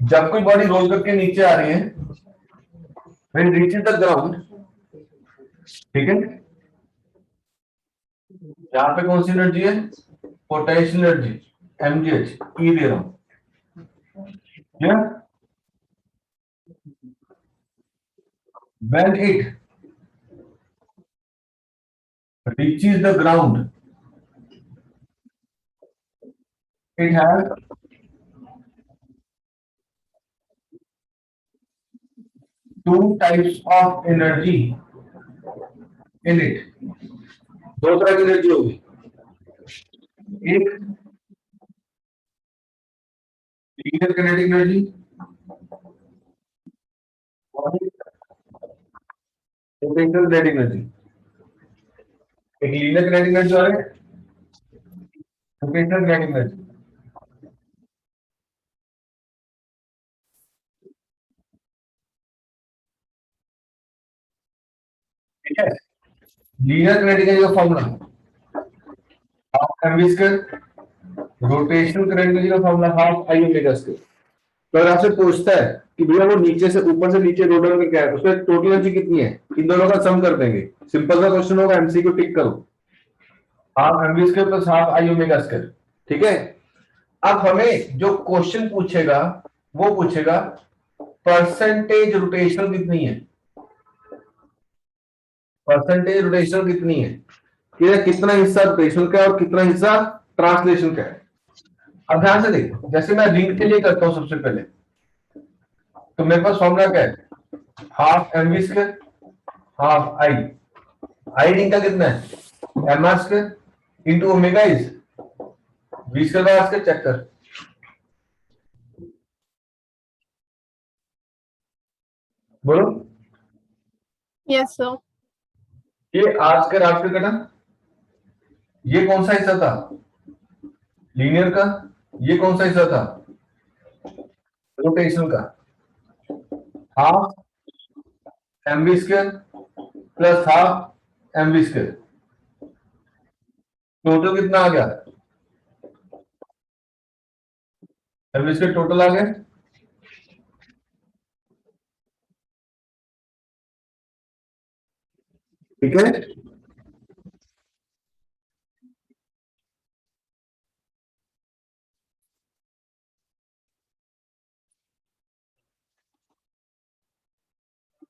जब कोई body roll करके नीचे आ रही है, when it reaches the ground, ठीक है, यहाँ पे कौन सी एनर्जी है? पोटेंशियल एनर्जी, mgh, ई दे रहा हूं, clear? when it reaches the ground, it has two types of energy in it. दो तरह की एनर्जी होगी, एक लीनियर किनेटिक एनर्जी और एक पोटेंशियल किनेटिक एनर्जी। एक लीनियर किनेटिक एनर्जी और एक पोटेंशियल किनेटिक एनर्जी। ठीक है, लीनियर किनेटिक एनर्जी का formula half mv square, rotational kinetic energy का formula half I omega square. तो अगर आपसे पूछता है कि भैया वो नीचे से ऊपर से नीचे रोटेट करके क्या है, उसमें टोटल एनर्जी कितनी है, इन दोनों का सम कर देंगे। सिंपल सा क्वेश्चन होगा, एमसीक्यू टिक करो, half mv square plus half I omega square. ठीक है, अब हमें जो क्वेश्चन पूछेगा वो पूछेगा परसेंटेज रोटेशन कितनी है, परसेंटेज रोटेशन कितनी है, कितना हिस्सा रोटेशन का है और कितना हिस्सा ट्रांसलेशन का है। अब ध्यान से देखो, जैसे मैं रिंग के लिए करता हूं सबसे पहले, तो मेरे पास फॉर्मूला क्या है, half mv square half I, I ring का कितना है, m r square into omega is v square by r square. Check कर, बोलो। Yes sir. ये आर स्क्वायर कटा, ये कौन सा हिस्सा था, लीनियर का, ये कौन सा हिस्सा था, रोटेशन का, half mv square plus half mv square, total कितना आ गया, एमवी स्क्वायर टोटल आ गया। ठीक है,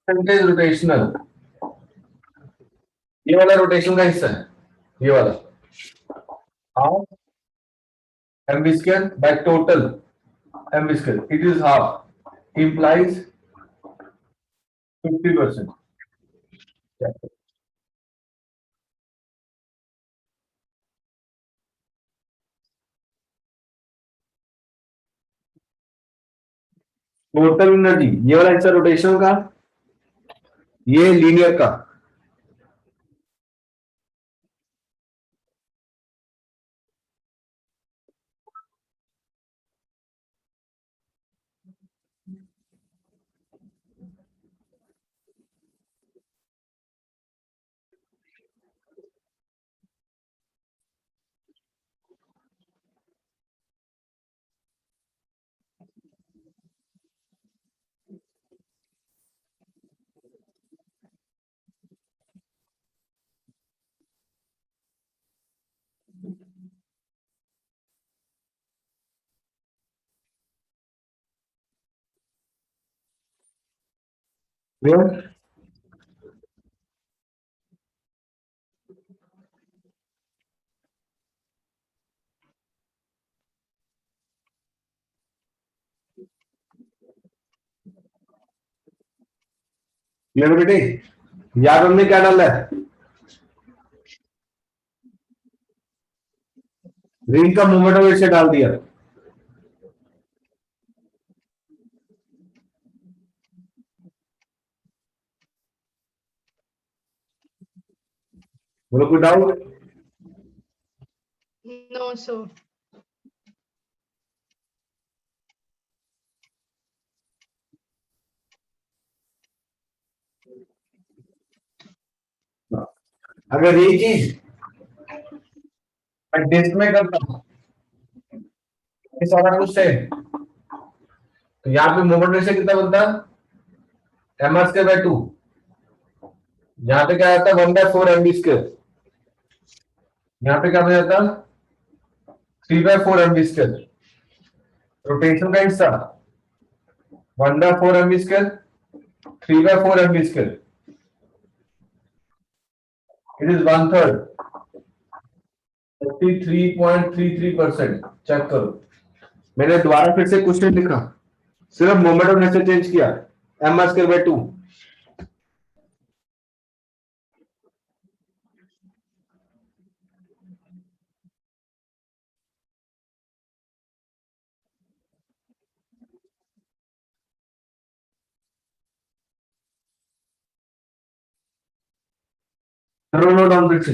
परसेंटेज रोटेशनल, ये वाला रोटेशन का हिस्सा है, ये वाला half mv square by total mv square, it is half implies 50%। Total energy, ये वाला हिस्सा रोटेशन का, ये लीनियर का, ये बेटे याद हमने क्या डाला है, रिंग का मूवमेंट और इसे डाल दिया। बोलो कोई डाउट? No sir. अगर ये चीज मैं डिस्क में करता हूं, ये सारा कुछ है, तो यहाँ पे मोमेंट रेशियो कितना बनता है? mr²/2। यहाँ पे क्या आता है? 1/4 mv²। यहाँ पे क्या बन जाता? 3/4 mv²। रोटेशन का हिस्सा 1/4 mv², 3/4 mv²। It is 1/3, 33.33%। Check करो, मैंने दोबारा फिर से क्वेश्चन लिखा, सिर्फ मोमेंट ऑफ इनर्शिया चेंज किया, mr²/2। नो डाउन फिर से।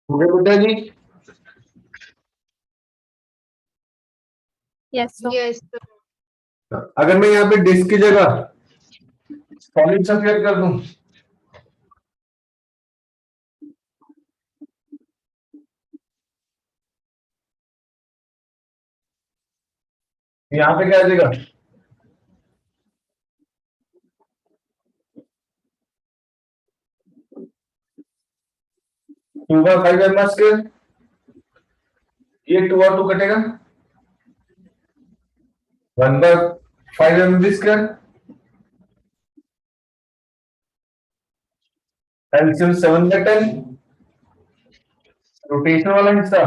हो गया बेटा जी? Yes, sir. Yes, sir. अगर मैं यहाँ पे डिस्क की जगह सॉलिड सफेयर कर दूं, यहाँ पे क्या आ जाएगा? 2/5 mr²। ये 2 और 2 कटेगा, 1/5 mv²। एलसीएम 7/10। रोटेशन वाला हिस्सा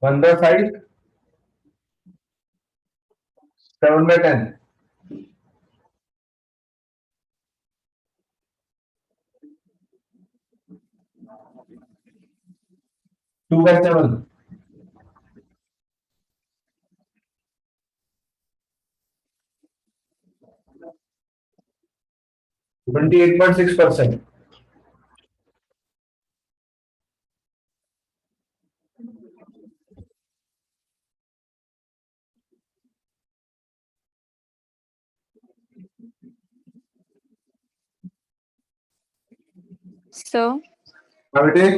1/5, 7/10। 2/7। 28.6%। सर हाँ बेटे,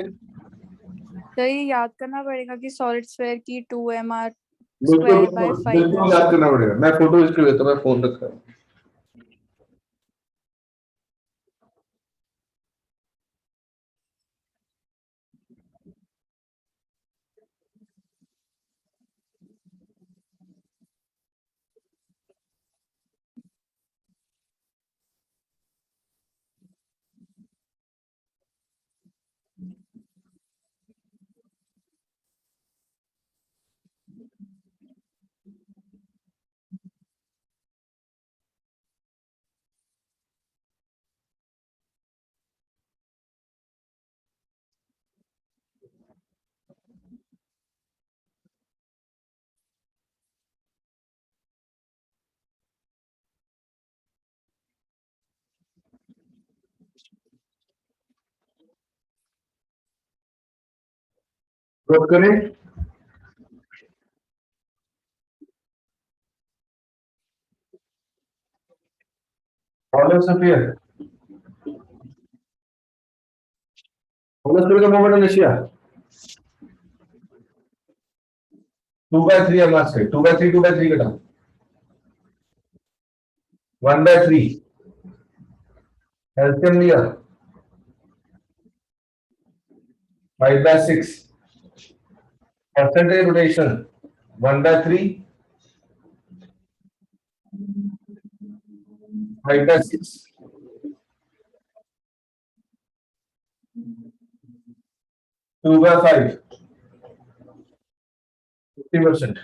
तो ये याद करना पड़ेगा कि सॉलिड स्फीयर की 2 mr² बिल्कुल by 5 बिल्कुल याद करना पड़ेगा। मैं फोटो इसके लेता हूँ, मैं फोन रखा है। नोट करें। Euler sphere. Euler sphere का मोमेंट इनर्शिया 2/3 मास है। 2/3 घटा 1/3 एलसीएम लिया 5/6 परसेंटेज रोटेशन 1/3 5/6 2/5 50%।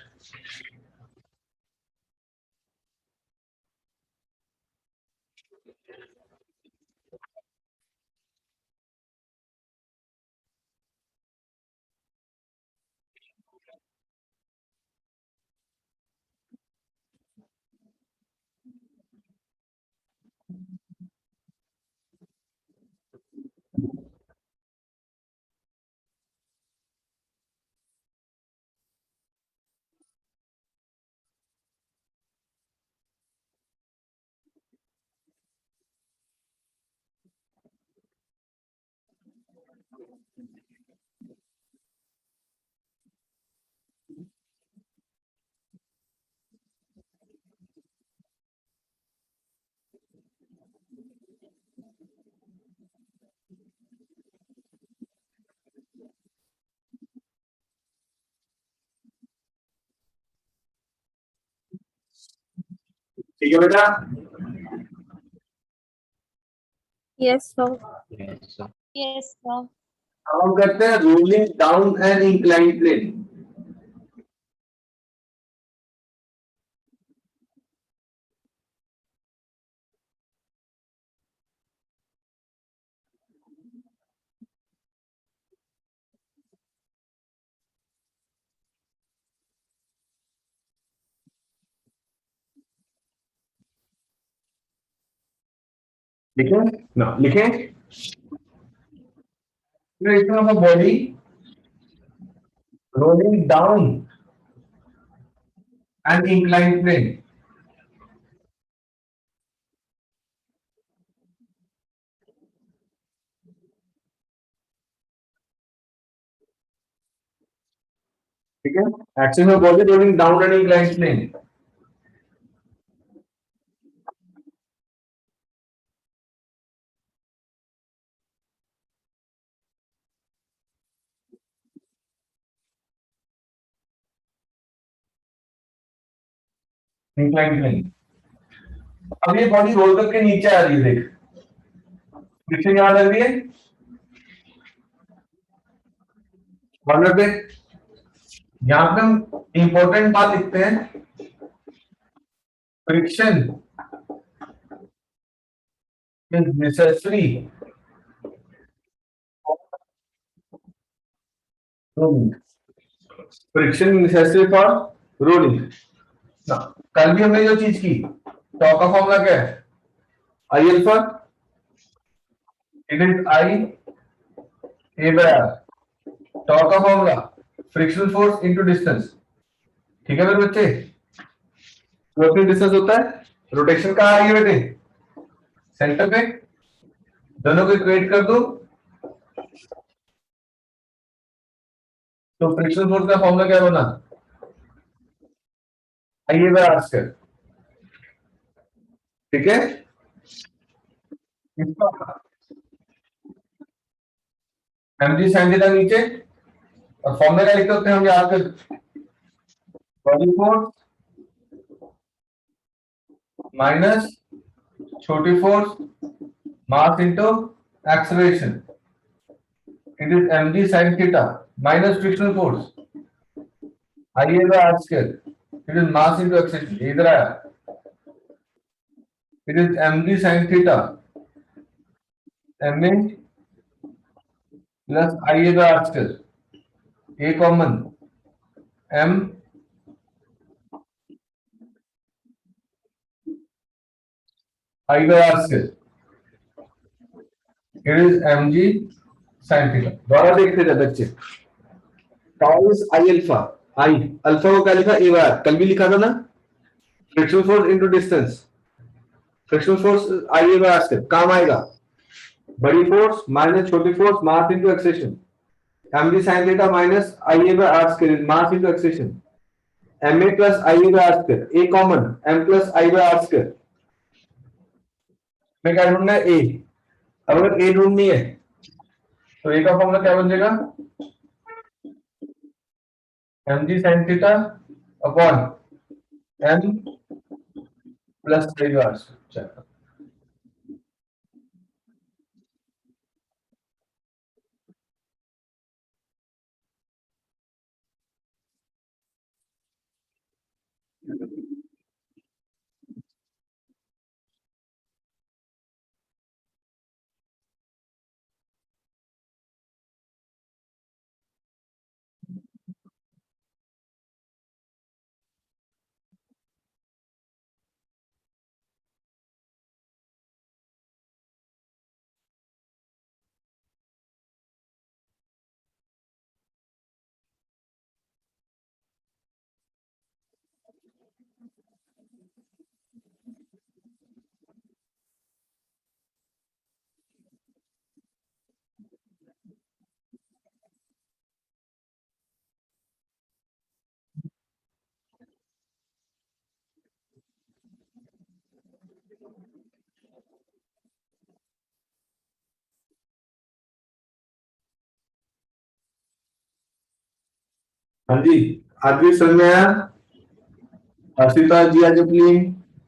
ठीक है बेटा। Yes, sir. Yes, sir. अब हम करते हैं rolling down and incline plane. लिखें ना लिखें of a body rolling down an inclined plane. ठीक है, axis of body rolling down an inclined plane. Inclined plane. अब ये बॉडी रोल करके नीचे आ रही है, देख फ्रिक्शन यहां लग रही है कॉर्नर पे। यहां पे हम इंपॉर्टेंट बात लिखते हैं, friction is necessary friction necessary for rolling. कल भी हमने जो चीज की, टॉर्क का फॉर्मूला क्या है, I alpha it is I a by r. Torque का formula frictional force into distance. ठीक है मेरे बच्चे, वर्किंग डिस्टेंस होता है, रोटेशन कहाँ आ गई बेटे, सेंटर पे। दोनों को इक्वेट कर दो तो फ्रिक्शनल फोर्स का फॉर्मूला क्या बना, आई ए बाय आर स्क्वायर। ठीक है, इसका mg sin थीटा नीचे, और फॉर्मूला क्या लिखते होते हैं हम याद कर, बॉडी फोर्स माइनस छोटी force mass into acceleration. It is mg sin theta minus frictional force I a by r square. It is mass into acceleration. इधर आया, it is mg sin theta ma plus I a by r square, a common m I by r square. It is mg sin theta. दोबारा देखते थे बच्चे, tau is I alpha. I alpha को क्या लिखा? A बार कल भी लिखा था ना, frictional force into distance. Frictional force I A बार आस्कर काम आएगा. बड़ी फोर्स माइनस छोटी force mass into acceleration. mg sin theta minus IA by r square mass into acceleration. ma plus IA by r square, a common m plus I by r square. मैं क्या ढूंढना है? a. अब अगर a ढूंढनी है तो a का फॉर्मूला क्या बन जाएगा? mg sin theta upon m plus I by r square. हाँ जी, आज भी समझ में आया? हर्षिता, जिया, जपलीन,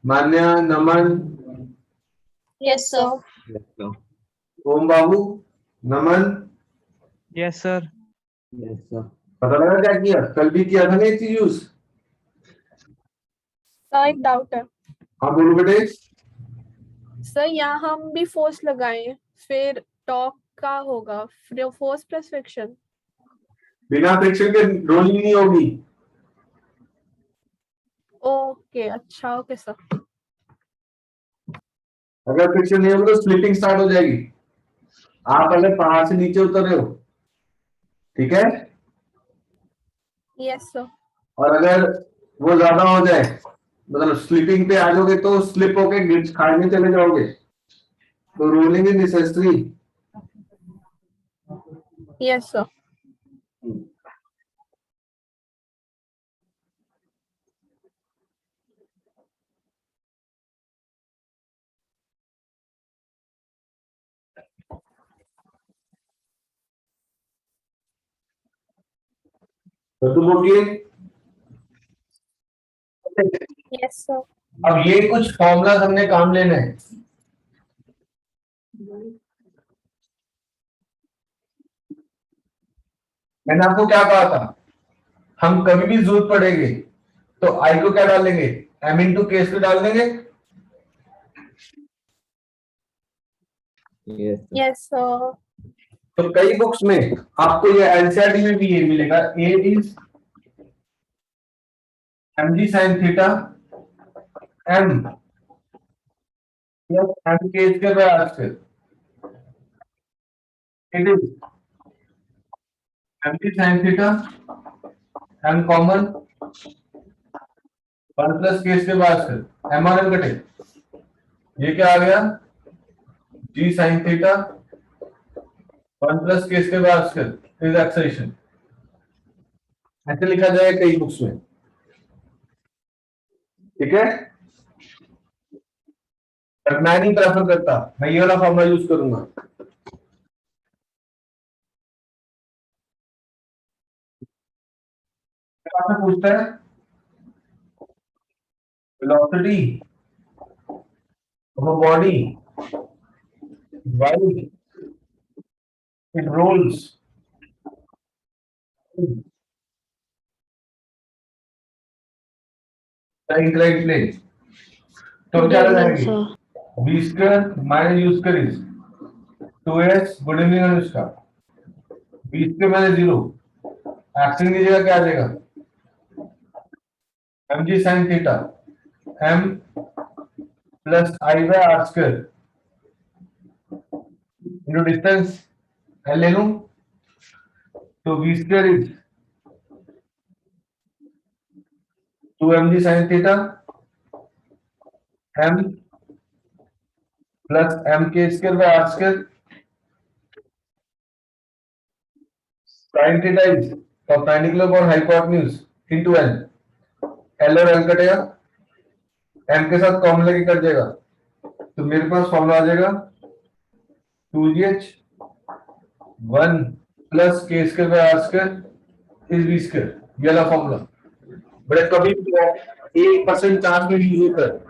मान्या, नमन, Yes, sir. Yes, sir. ओम बाबू, नमन. Yes, sir. Yes, sir. पता लगा क्या किया? कल भी किया था ना एक चीज यूज. सर एक डाउट है हाँ बोलो बेटे. सर, यहाँ हम भी फोर्स लगाए फिर टॉर्क का होगा फोर्स प्लस फ्रिक्शन. बिना फ्रिक्शन के रोलिंग नहीं होगी. ओके अच्छा, ओके सर. अगर फ्रिक्शन नहीं होगी तो स्लिपिंग स्टार्ट हो जाएगी. आप अगर पहाड़ से नीचे उतर रहे हो, ठीक है, यस सर. और अगर वो ज्यादा हो जाए, मतलब स्लिपिंग पे आ जाओगे तो स्लिप होके गिर खाई में चले जाओगे, तो rolling is necessary. Yes sir. तो तुम बोलिए. Yes sir. अब ये कुछ फॉर्मूला हमने काम लेना है. मैंने आपको क्या कहा था? हम कभी भी जरूरत पड़ेगी तो आई को क्या डालेंगे? एम इंटू केस को डाल देंगे. Yes, sir. Yes sir. तो कई बुक्स में आपको ये एनसीईआरटी में भी ये मिलेगा. A is mg sin theta m plus m k square by r square. It is mg sin theta m common 1 plus k square by r square. m और m कटे, ये क्या आ गया? g sin theta 1 plus k square by r square is acceleration. ऐसे लिखा जाएगा कई books में, ठीक है. पर मैं नहीं प्रेफर करता, मैं ये वाला फॉर्मूला यूज करूंगा. आपसे पूछता है velocity of a body while it rolls the inclined plane. तो क्या रहेगी? V square minus u square is 2s. Good evening Anushka. V square minus 0 action की जगह क्या आ जाएगा? mg sin theta m plus I by r square into distance ले लूं तो v square is 2 mg sin theta m plus mk square by r square sin theta is perpendicular और hypotenuse into n। l और l कटेगा, m के साथ common लेके cut जाएगा, तो मेरे पास फॉर्मूला आ जाएगा 2gh 1 plus k square by r square is v square. ये वाला फॉर्मूला बड़े कभी 1% चांस में यूज होता है।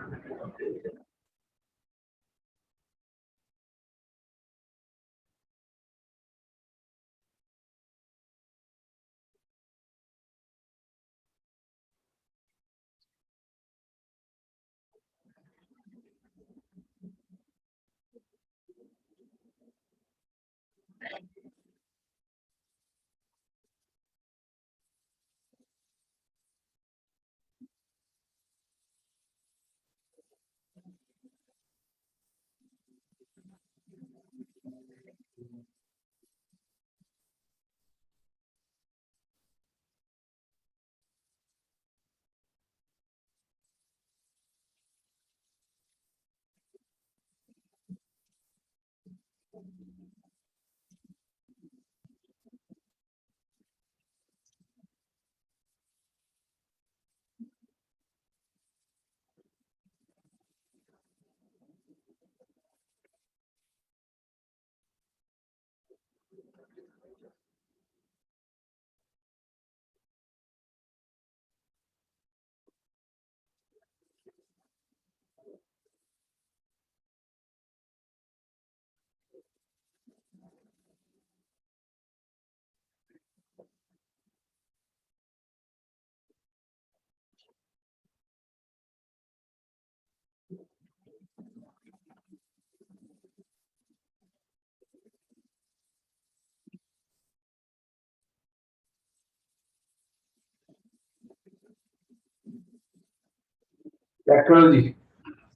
टेक्नोलॉजी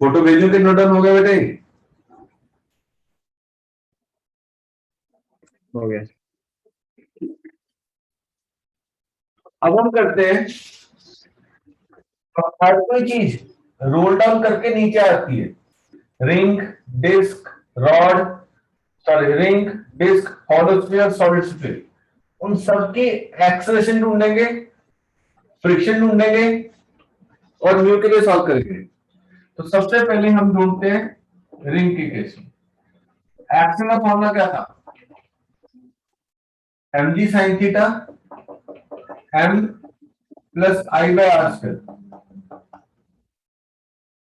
फोटो भेजो कि नोट डाउन हो गया बेटे? हो गया। अब हम करते हैं, अब हर कोई चीज रोल डाउन करके नीचे आती है। Ring, disc, rod, sorry ring, disc, hollow sphere, solid sphere, उन सबकी एक्सेलरेशन ढूंढेंगे, फ्रिक्शन ढूंढेंगे और म्यू के लिए सॉल्व करेंगे। तो सबसे पहले हम ढूंढते हैं रिंग के केस में। एक्शन का फॉर्मूला क्या था? mg sin theta m plus I by r square.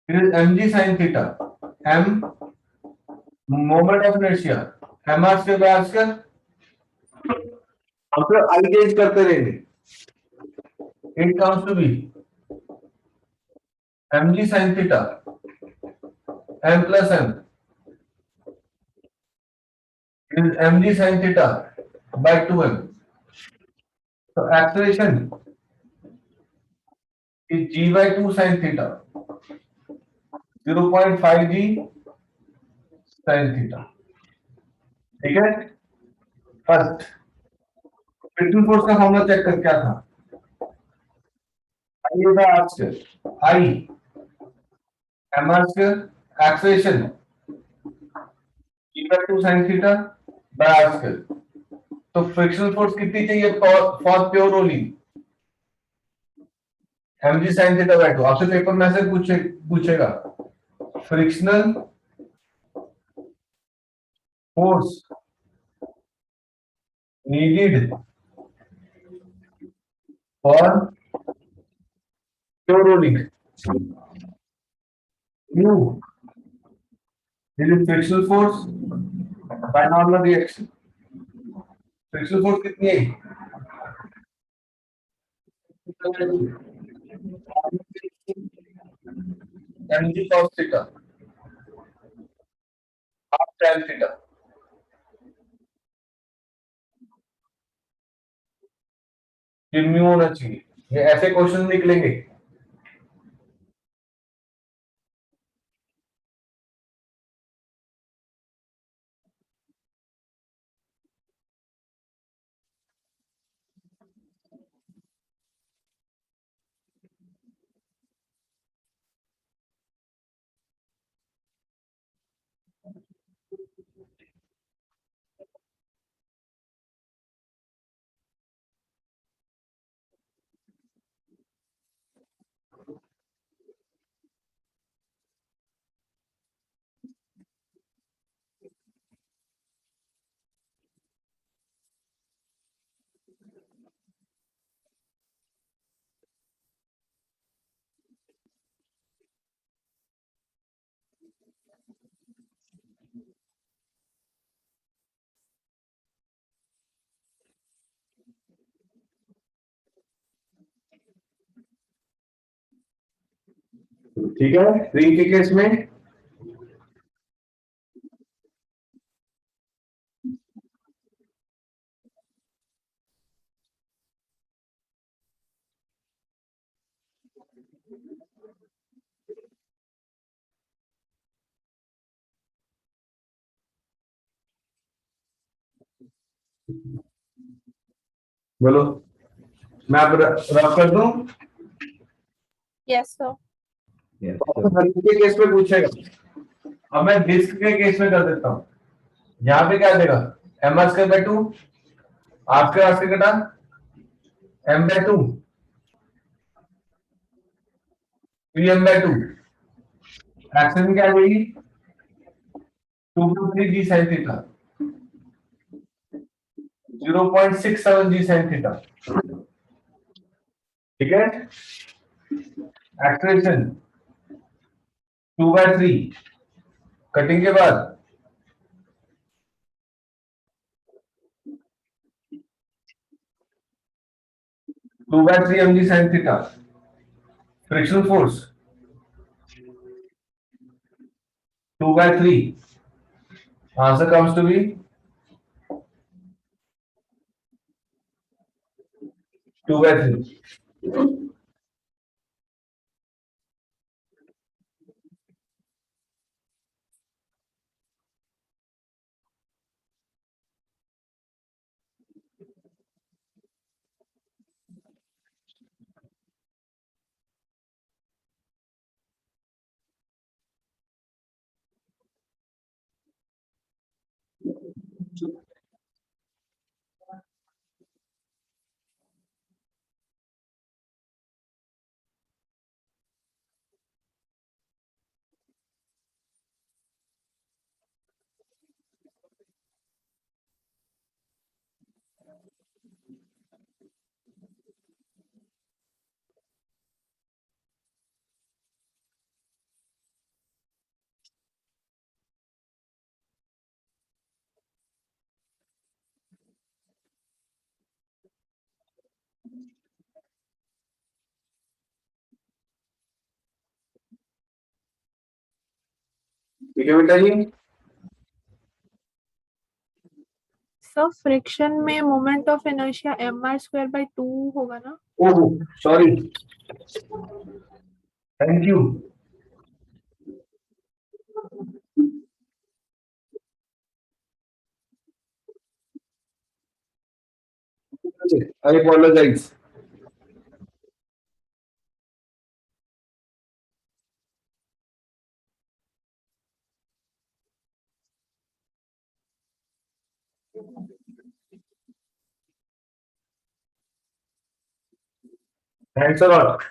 It is mg sin theta m moment of inertia mr square by r square। हम तो आई गेज करते रहेंगे। It comes to be mg sin theta m plus m is mg sin theta by 2m। So acceleration is g by 2 sin theta 0.5 g sin theta। ठीक है, first friction force का formula check कर क्या था? I by r square, I mr square, acceleration g by 2 sin theta by r square। तो frictional force कितनी चाहिए for pure rolling? mg sin theta by 2। आपसे पेपर में से पूछेगा frictional force needed for pure rolling, mu is frictional force by normal reaction. Frictional force कितनी है? mg cos theta half tan theta. ये mu होना चाहिए। ये ऐसे क्वेश्चन निकलेंगे। ठीक है, रिंग के केस में बोलो, मैं अब रफ कर दूं? Yes, sir. Yes, तो sir. रिंग के केस में पूछेगा। अब मैं डिस्क के केस में कर देता हूं। यहाँ पे क्या देगा? M r square by 2, r square कटा m by 2, p m by 2। Action में क्या देगी? 2.3 g sine theta, 0.67 g sine theta. ठीक है, एक्सलेशन 2/3, कटिंग के बाद 2/3 mg sin theta, frictional force 2/3, answer comes to be 2/3। ठीक है बेटा जी। सर फ्रिक्शन में मोमेंट ऑफ इनर्शिया mr²/2 होगा ना? Oh sorry, thank you. I apologise. Thanks a lot.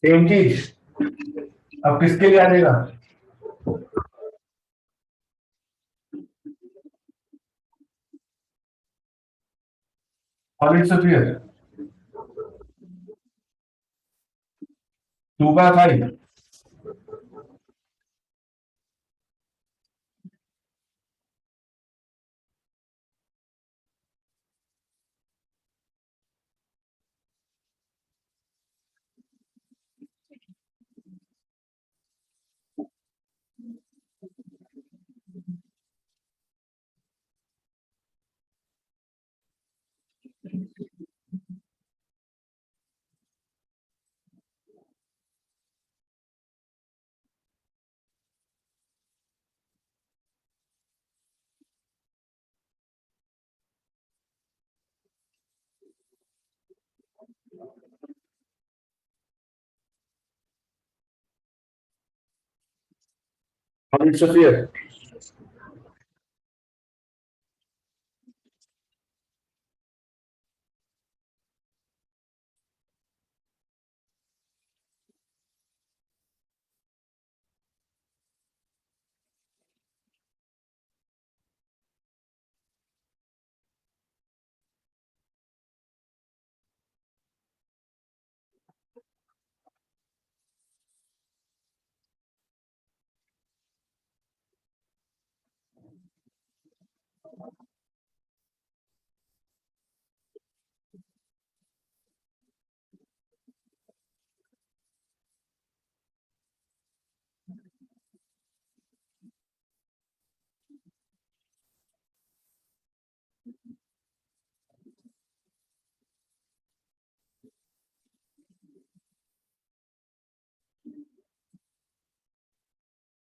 Same चीज अब किसके लिए आ जाएगा? Solid sphere 2/5, solid sphere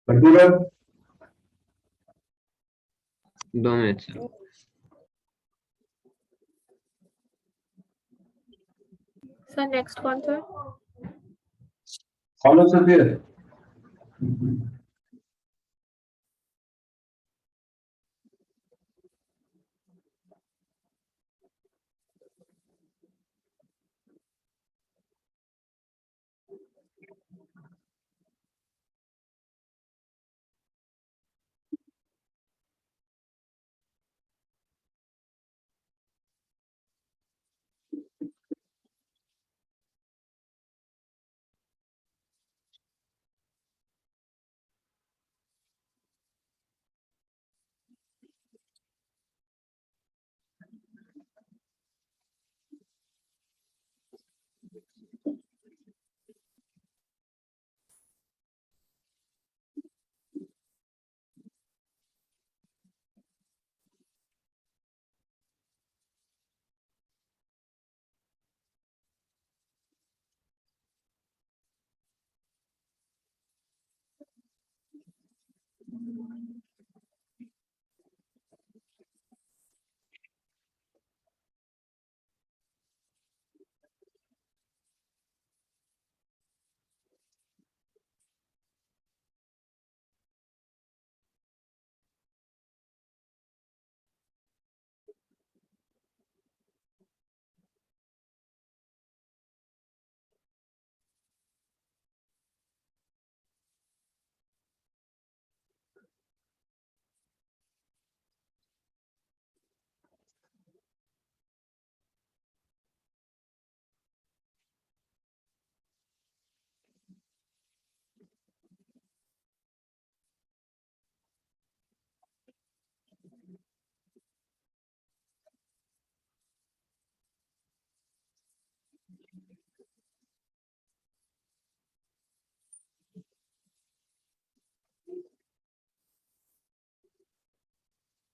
particular 2 minute sir. Sir next कौन सा? फॉलो सफियर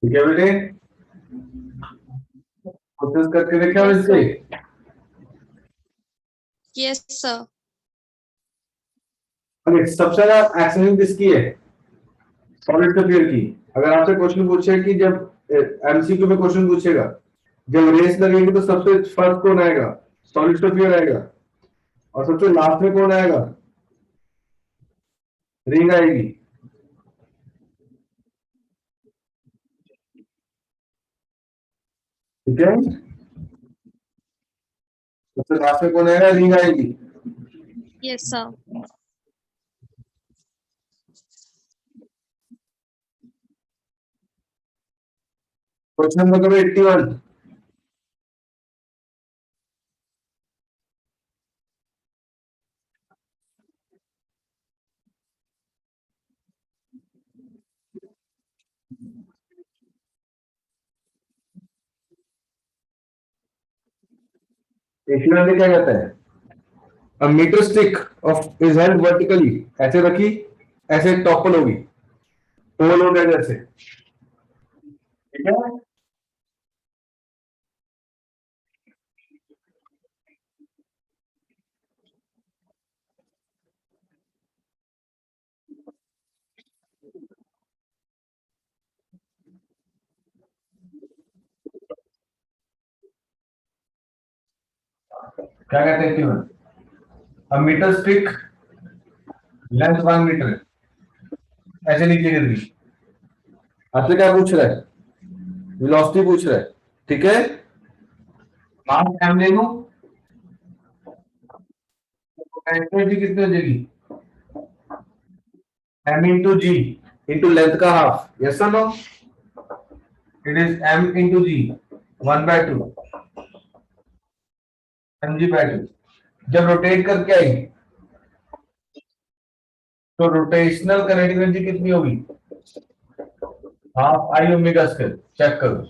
ठीक है बेटे, कोशिश करके देखा Yes, वैसे। Yes, sir. अरे सबसे ज्यादा एक्सनिंग किसकी है? सॉलिड सफियर की। अगर आपसे क्वेश्चन पूछे कि जब एमसीक्यू में क्वेश्चन पूछेगा जब रेस लगेगी तो सबसे फर्स्ट कौन आएगा? सॉलिड सफियर आएगा। और सबसे लास्ट में कौन आएगा? रिंग आएगी। ठीक है, सबसे लास्ट में कौन आएगा? रिंग आएगी। Yes, sir. Question number 81। Actually क्या कहता है? A meter stick of is held vertically, ऐसे रखी, ऐसे टॉपल होगी, पोल हो गया जैसे। ठीक है, क्या कहते हैं क्यों? A meter stick length 1 metre ऐसे नीचे गिर गई। आपसे क्या पूछ रहा है? वेलोसिटी पूछ रहा है। ठीक है, मास m ले लूं, एनर्जी कितनी हो जाएगी? m into g into length का हाफ। यस और no? It is m into g 1/2 mg/2। जब रोटेट करके आई तो रोटेशनल काइनेटिक एनर्जी कितनी होगी? Half I omega square, check करो।